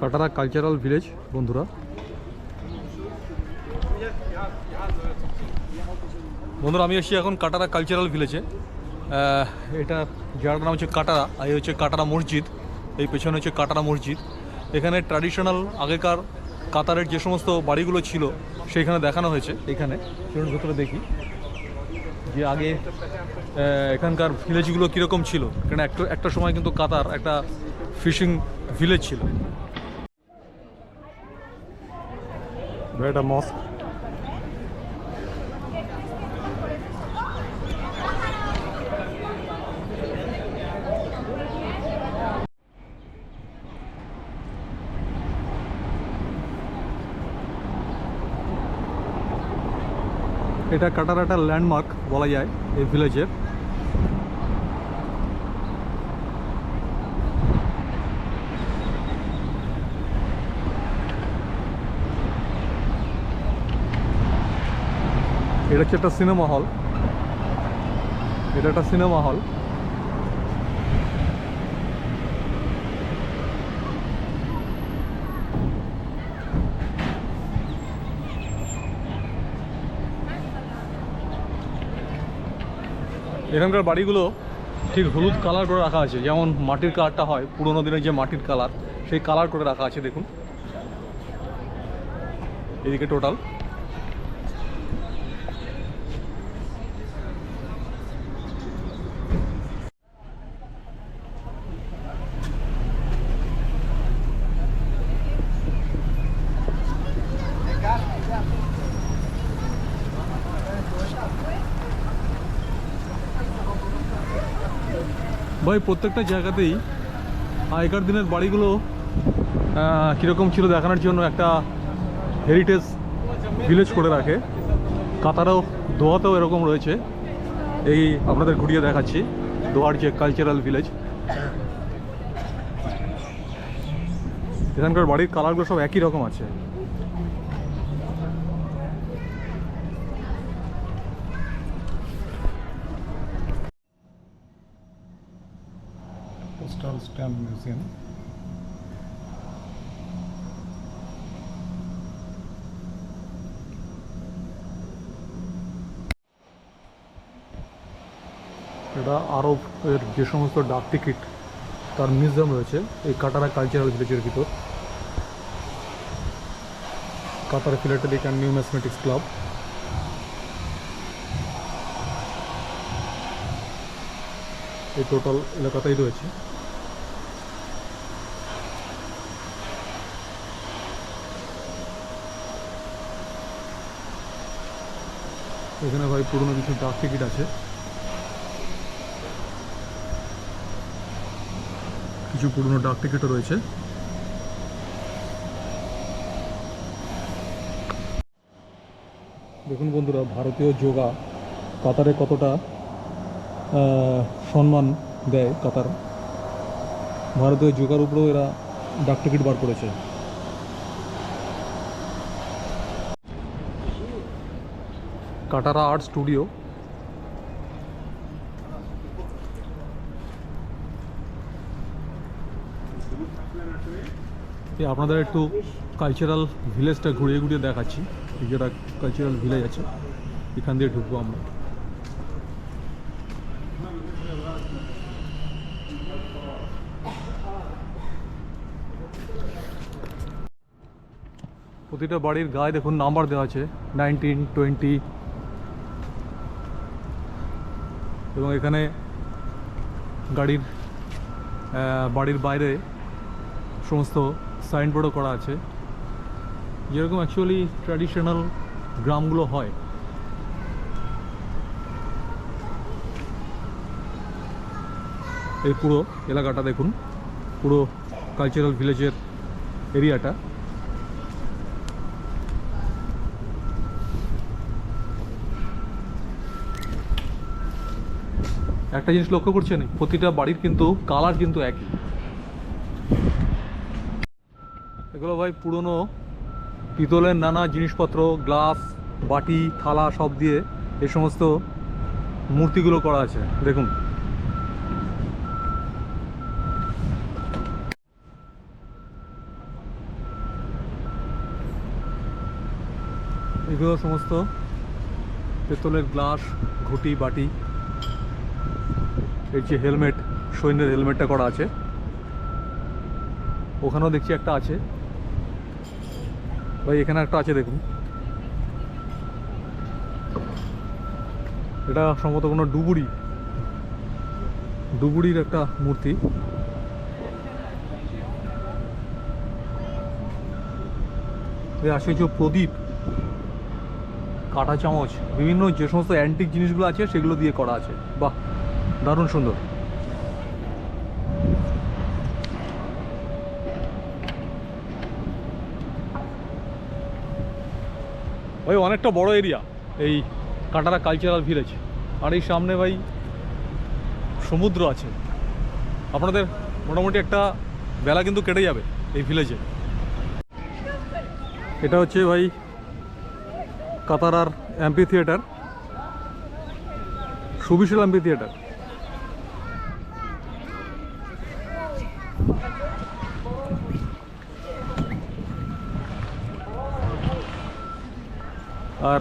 Katara cultural village বন্ধুরা। আমি এসেছি এখন কাটারা কালচারাল ভিলেজে। এটা জায়গাটার নাম হচ্ছে কাটারা, আর এই হচ্ছে কাটারা মসজিদ। এই পেছনে হচ্ছে কাটারা মসজিদ। এখানে ট্র্যাডিশনাল আগেকার কাতারের যে সমস্ত বাড়িগুলো ছিল সেইখানে দেখানো হয়েছে। এখানে চলুন ভেতরে দেখি যে আগে এখানকার ভিলেজগুলো কীরকম ছিল। কারণ একটা সময় কিন্তু কাতার একটা ফিশিং ভিলেজ ছিল। এটা মস্ক। এটা কাটার একটা ল্যান্ডমার্ক বলা যায় এই ভিলেজের। এটা হচ্ছে একটা সিনেমা হল। এটা একটা সিনেমা হল। এখানকার বাড়িগুলো ঠিক হলুদ কালার করে রাখা আছে, যেমন মাটির কালারটা হয় পুরোনো দিনের যে মাটির কালার, সেই কালার করে রাখা আছে। দেখুন এদিকে টোটাল ভাই প্রত্যেকটা জায়গাতেই আগেকার দিনের বাড়িগুলো কীরকম ছিল দেখানোর জন্য একটা হেরিটেজ ভিলেজ করে রাখে। কাতারেও দোহাতেও এরকম রয়েছে। এই আপনাদের ঘুরিয়ে দেখাচ্ছি দোহার যে কালচারাল ভিলেজ। এখানকার বাড়ির কালারগুলো সব একই রকম আছে। Postal stamp museum. এটা আরবের যে সমস্ত ডাক টিকিট তার মিউজিয়াম রয়েছে এই কাটারা কালচারাল ভিলেজের ভিতর। কাতার ফিলাটেলিক অ্যান্ড নিউমিসমেটিক্স ক্লাব। এই টোটাল এলাকাতেই রয়েছে। এখানে ভাই পুরনো কিছু ডাক টিকিট আছে, কিছু পুরনো ডাক টিকিটও রয়েছে। দেখুন বন্ধুরা, ভারতীয় যোগা কাতারে কতটা সম্মান দেয়। কাতার ভারতীয় যোগার উপরেও এরা ডাক টিকিট বার করেছে। Katara art studio. আপনাদের একটু কালচারাল ভিলেজটা ঘুরিয়ে ঘুরিয়ে দেখাচ্ছি। যেটা কালচারাল ভিলেজ আছে এখান দিয়ে ঢুকবো আমরা। প্রতিটা বাড়ির গায়ে দেখুন নাম্বার দেওয়া আছে 19, 20। এবং এখানে বাড়ির বাইরে সমস্ত সাইনবোর্ডও করা আছে, যেরকম অ্যাকচুয়ালি ট্র্যাডিশনাল গ্রামগুলো হয়। এই পুরো এলাকাটা দেখুন, পুরো কালচারাল ভিলেজের এরিয়াটা। একটা জিনিস লক্ষ্য করছেন, প্রতিটা বাড়ির কিন্তু কালার কিন্তু একই। এগুলো ভাই পুরনো পিতলের নানা জিনিসপত্র, গ্লাস, বাটি, থালা সব দিয়ে এই সমস্ত মূর্তিগুলো করা আছে। দেখুন এগুলো সমস্ত পেতলের গ্লাস, ঘুটি, বাটি। এই যে হেলমেট, সৈন্যের হেলমেটটা করা আছে, ওখানেও দেখছি একটা আছে ভাই, এখানে একটা আছে দেখুন। এটা সম্ভবত কোনো ডুবুরির একটা মূর্তি। আসে যে প্রদীপ, কাঁটা চামচ, বিভিন্ন যে সমস্ত অ্যান্টিক জিনিসগুলো আছে সেগুলো দিয়ে করা আছে। বাহ, দারুণ সুন্দর। ভাই অনেকটা বড় এরিয়া এই কাটারা কালচারাল ভিলেজ, আর এই সামনে ভাই সমুদ্র আছে। আপনাদের মোটামুটি একটা বেলা কিন্তু কেটে যাবে এই ভিলেজে। এটা হচ্ছে ভাই কাতারার অ্যাম্পি থিয়েটার, সুবিশাল অ্যাম্পি থিয়েটার। আর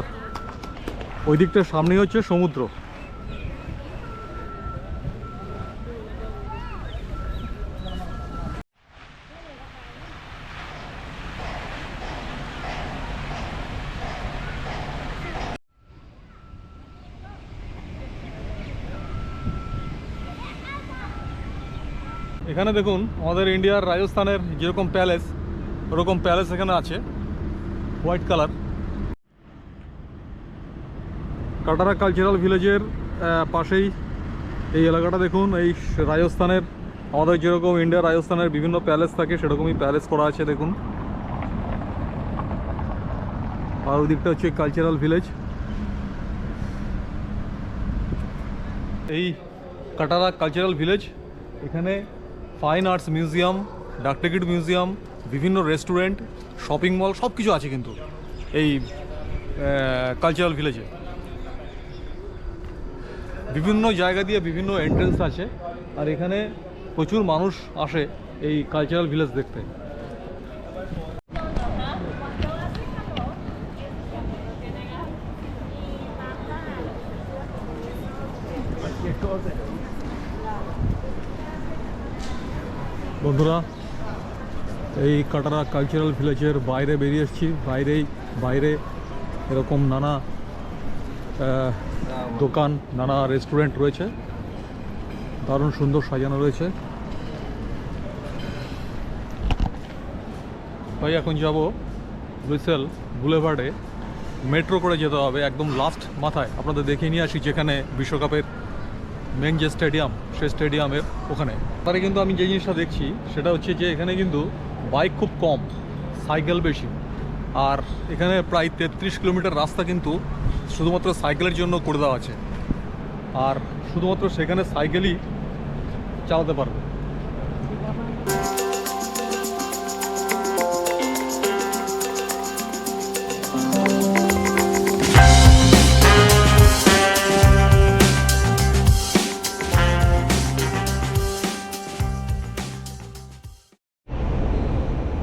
ওই দিকটার সামনেই হচ্ছে সমুদ্র। এখানে দেখুন আমাদের ইন্ডিয়ার রাজস্থানের যেরকম প্যালেস, ওরকম প্যালেস এখানে আছে, হোয়াইট কালার। কাটারা কালচারাল ভিলেজের পাশেই এই এলাকাটা দেখুন। এই রাজস্থানের, আমাদের যেরকম ইন্ডিয়ার রাজস্থানের বিভিন্ন প্যালেস থাকে সেরকমই প্যালেস করা আছে দেখুন। আর ওই দিকটা হচ্ছে কালচারাল ভিলেজ। এই কাটারা কালচারাল ভিলেজ, এখানে ফাইন আর্টস মিউজিয়াম, ডাক টিকিট মিউজিয়াম, বিভিন্ন রেস্টুরেন্ট, শপিং মল সব কিছু আছে কিন্তু এই কালচারাল ভিলেজে। বিভিন্ন জায়গা দিয়ে বিভিন্ন এন্ট্রেন্স আছে, আর এখানে প্রচুর মানুষ আসে এই কালচারাল ভিলেজ দেখতে। বন্ধুরা, এই কাটারা কালচারাল ভিলেজের বাইরে বেরিয়ে এসেছি। বাইরে এরকম নানা দোকান, নানা রেস্টুরেন্ট রয়েছে, দারুণ সুন্দর সাজানো রয়েছে। ভাই এখন যাব ব্রুসেল বুলেভার্ডে, মেট্রো করে যেতে হবে একদম লাস্ট মাথায়। আপনাদের দেখিয়ে নিয়ে আসি যেখানে বিশ্বকাপের মেন যে স্টেডিয়াম, সেই স্টেডিয়ামের ওখানে। তারে কিন্তু আমি যে জিনিসটা দেখছি সেটা হচ্ছে যে এখানে কিন্তু বাইক খুব কম, সাইকেল বেশি। আর এখানে প্রায় 33 কিলোমিটার রাস্তা কিন্তু শুধুমাত্র সাইকেলের জন্য করে দেওয়া আছে, আর শুধুমাত্র সেখানে সাইকেলই চালাতে পারবে।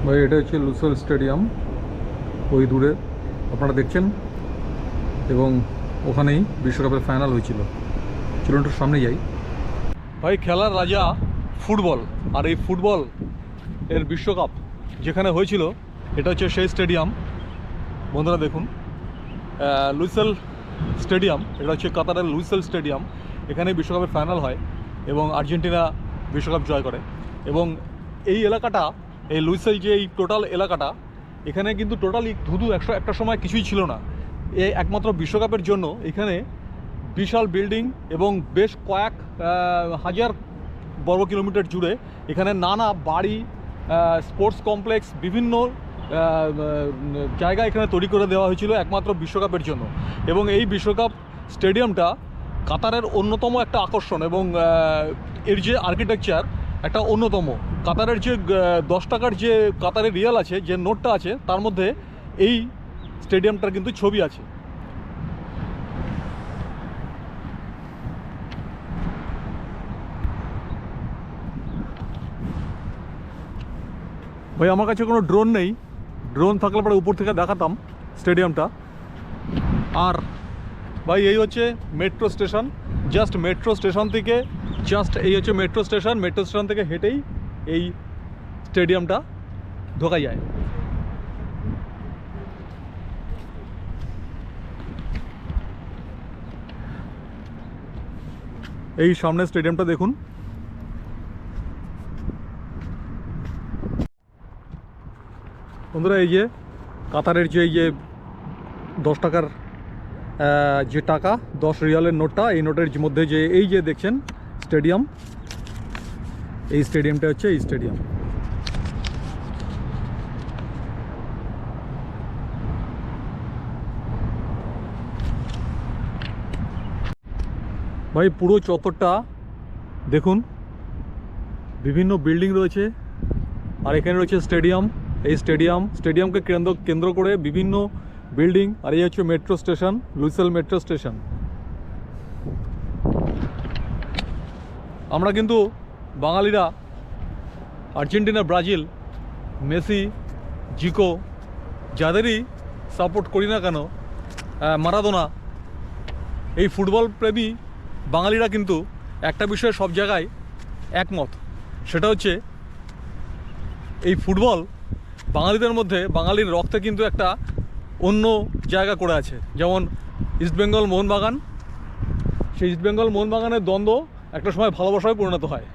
ভাই এটা হচ্ছে লুসেল স্টেডিয়াম, ওই দূরে আপনারা দেখছেন, এবং ওখানেই বিশ্বকাপের ফাইনাল হয়েছিল। চলুন একটু সামনে যাই। ভাই খেলার রাজা ফুটবল, আর এই ফুটবল এর বিশ্বকাপ যেখানে হয়েছিল এটা হচ্ছে সেই স্টেডিয়াম। বন্ধুরা দেখুন, লুইসেল স্টেডিয়াম, এটা হচ্ছে কাতারের লুইসেল স্টেডিয়াম। এখানে বিশ্বকাপের ফাইনাল হয় এবং আর্জেন্টিনা বিশ্বকাপ জয় করে। এবং এই এলাকাটা, এই লুইসেল যে এই টোটাল এলাকাটা, এখানে কিন্তু টোটালি ধুধু একটা সময় কিছুই ছিল না। এই একমাত্র বিশ্বকাপের জন্য এখানে বিশাল বিল্ডিং এবং বেশ কয়েক হাজার বর্গ কিলোমিটার জুড়ে এখানে নানা বাড়ি, স্পোর্টস কমপ্লেক্স, বিভিন্ন জায়গা এখানে তৈরি করে দেওয়া হয়েছিল একমাত্র বিশ্বকাপের জন্য। এবং এই বিশ্বকাপ স্টেডিয়ামটা কাতারের অন্যতম একটা আকর্ষণ, এবং এর যে আর্কিটেকচার একটা অন্যতম। কাতারের যে 10 টাকার যে কাতারের রিয়াল আছে, যে নোটটা আছে, তার মধ্যে এই স্টেডিয়ামটার কিন্তু ছবি আছে। ভাই আমার কাছে কোনো ড্রোন নেই, ড্রোন থাকলে পরে উপর থেকে দেখাতাম স্টেডিয়ামটা। আর ভাই এই হচ্ছে metro station, just metro station থেকে এই হচ্ছে মেট্রো স্টেশন থেকে হেঁটেই এই স্টেডিয়ামটা ঢোকা যায়। এই সামনে স্টেডিয়ামটা দেখুন। বন্ধুরা এই যে কাতারের যে 10 টাকার যে টাকা 10 রিয়ালের নোটটা, এই নোটের মধ্যে যে এই যে দেখছেন স্টেডিয়াম, এই স্টেডিয়ামটা হচ্ছে এই স্টেডিয়াম। ভাই পুরো চত্বরটা দেখুন, বিভিন্ন বিল্ডিং রয়েছে আর এখানে রয়েছে স্টেডিয়াম। এই স্টেডিয়ামকে কেন্দ্র করে বিভিন্ন বিল্ডিং। আর এই হচ্ছে মেট্রো স্টেশন, লুইসেল মেট্রো স্টেশন। আমরা কিন্তু বাঙালিরা আর্জেন্টিনা, ব্রাজিল, মেসি, জিকো যাদেরই সাপোর্ট করি না কেন, মারাদোনা, এই ফুটবল প্রেমী বাঙালিরা কিন্তু একটা বিষয়ে সব জায়গায় একমত, সেটা হচ্ছে এই ফুটবল বাঙালিদের মধ্যে, বাঙালির রক্তে কিন্তু একটা অন্য জায়গা করে আছে। যেমন ইস্টবেঙ্গল মোহনবাগান, সেই ইস্টবেঙ্গল মোহনবাগানের দ্বন্দ্ব একটা সময় ভালোবাসায় পরিণত হয়।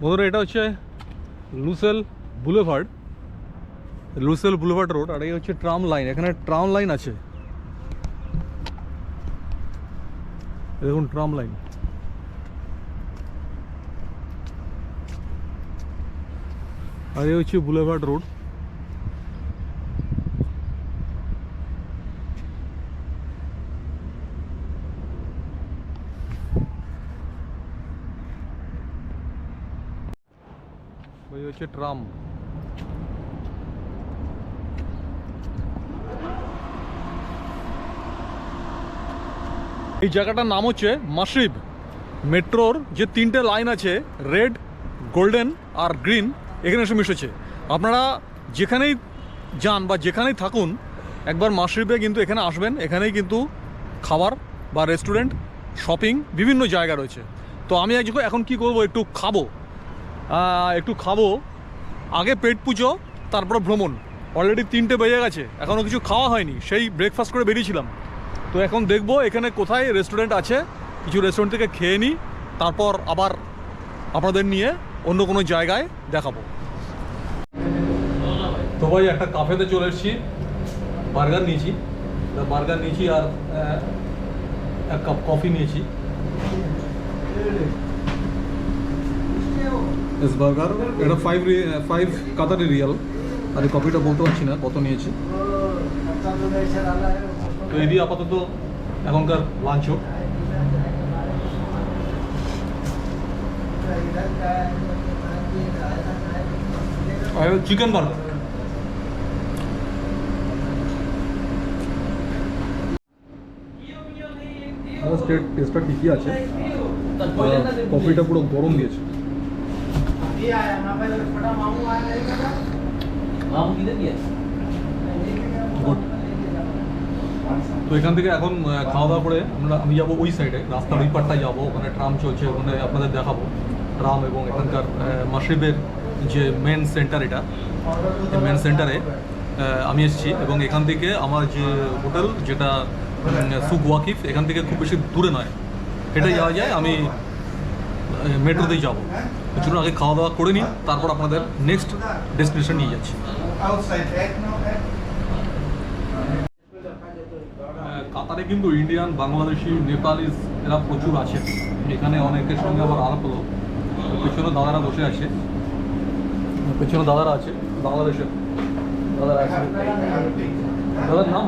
বন্ধুরা এটা হচ্ছে লুসেল বুলেভার্ড রোড, আর এই হচ্ছে ট্রাম লাইন। এখানে ট্রাম লাইন আছে, দেখুন ট্রাম লাইন। আর এই হচ্ছে বুলেভার্ড রোড। ওই হচ্ছে ট্রাম। এই জায়গাটার নাম হচ্ছে মাশরিব। মেট্রোর যে 3টে লাইন আছে, রেড, গোল্ডেন আর গ্রিন, এখানে এসে মিশেছে। আপনারা যেখানেই যান বা যেখানেই থাকুন, একবার মাশরিবে কিন্তু এখানে আসবেন। এখানেই কিন্তু খাবার বা রেস্টুরেন্ট, শপিং, বিভিন্ন জায়গা রয়েছে। তো আমি এখন কি করব, একটু খাবো। আগে পেট পুজো, তারপর ভ্রমণ। অলরেডি 3টে বেজে গেছে, এখনও কিছু খাওয়া হয়নি, সেই ব্রেকফাস্ট করে বেরিয়েছিলাম। তো এখন দেখবো এখানে কোথায় রেস্টুরেন্ট আছে, কিছু রেস্টুরেন্ট থেকে খেয়ে নিই, তারপর আবার আপনাদের নিয়ে অন্য কোনো জায়গায় দেখাবো। তো ভাই একটা কাফেতে চলে এসেছি, বার্গার নিয়েছি আর এক কাপ কফি নিয়েছি। বার্গার এটা 5 কাতারি রিয়াল, আর এই কফিটা বলতে পারছি না কত নিয়েছি। তো এই দিয়ে আপাতত এখনকার লাঞ্চ হোক। Chicken burger. টেস্টটা ঠিকই আছে, কফিটা পুরো গরম দিয়েছে। তো এখান থেকে এখন খাওয়া দাওয়া করে আমি যাবো ওই সাইডে, রাস্তার ওই পারটায় যাবো, ওখানে ট্রাম চলছে, ওখানে আপনাদের দেখাবো ট্রাম এবং এখানকার মাশরিবের যে মেন সেন্টার, এটা মেন সেন্টারে আমি এসেছি। এবং এখান থেকে আমার যে হোটেল, যেটা সুক ওয়াকিফ, এখান থেকে খুব বেশি দূরে নয়, হেঁটে যাওয়া যায়। আমি মেট্রোতেই যাবো। চলুন আগে খাওয়া দাওয়া করে নিই, তারপর আপনাদের নেক্সট ডেস্টিনেশন নিয়ে যাচ্ছি। কাতারে কিন্তু ইন্ডিয়ান, বাংলাদেশি, নেপালিস এরা প্রচুর আছে। এখানে অনেকের সঙ্গে আবার আলাপ হলো। পেছনে দাদারা বসে আছে, বাংলাদেশের দাদারা আছে। দাদার নাম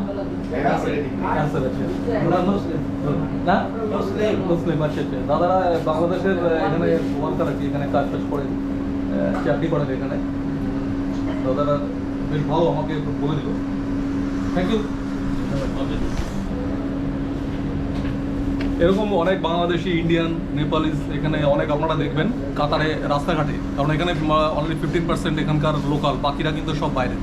মুসলিম। আচ্ছা, দাদারা বাংলাদেশের এখানে ওয়ার্কার আছে, এখানে কাজ করে, চাকরি করেন এখানে। দাদারা বেশ ভালো, আমাকে বলে দিল। Thank you. এরকম অনেক বাংলাদেশি, ইন্ডিয়ান, নেপালিস এখানে অনেক আপনারা দেখবেন কাতারে রাস্তাঘাটে, কারণ এখানে অনলি 15% এখানকার লোকাল, বাকিরা কিন্তু সব বাইরে।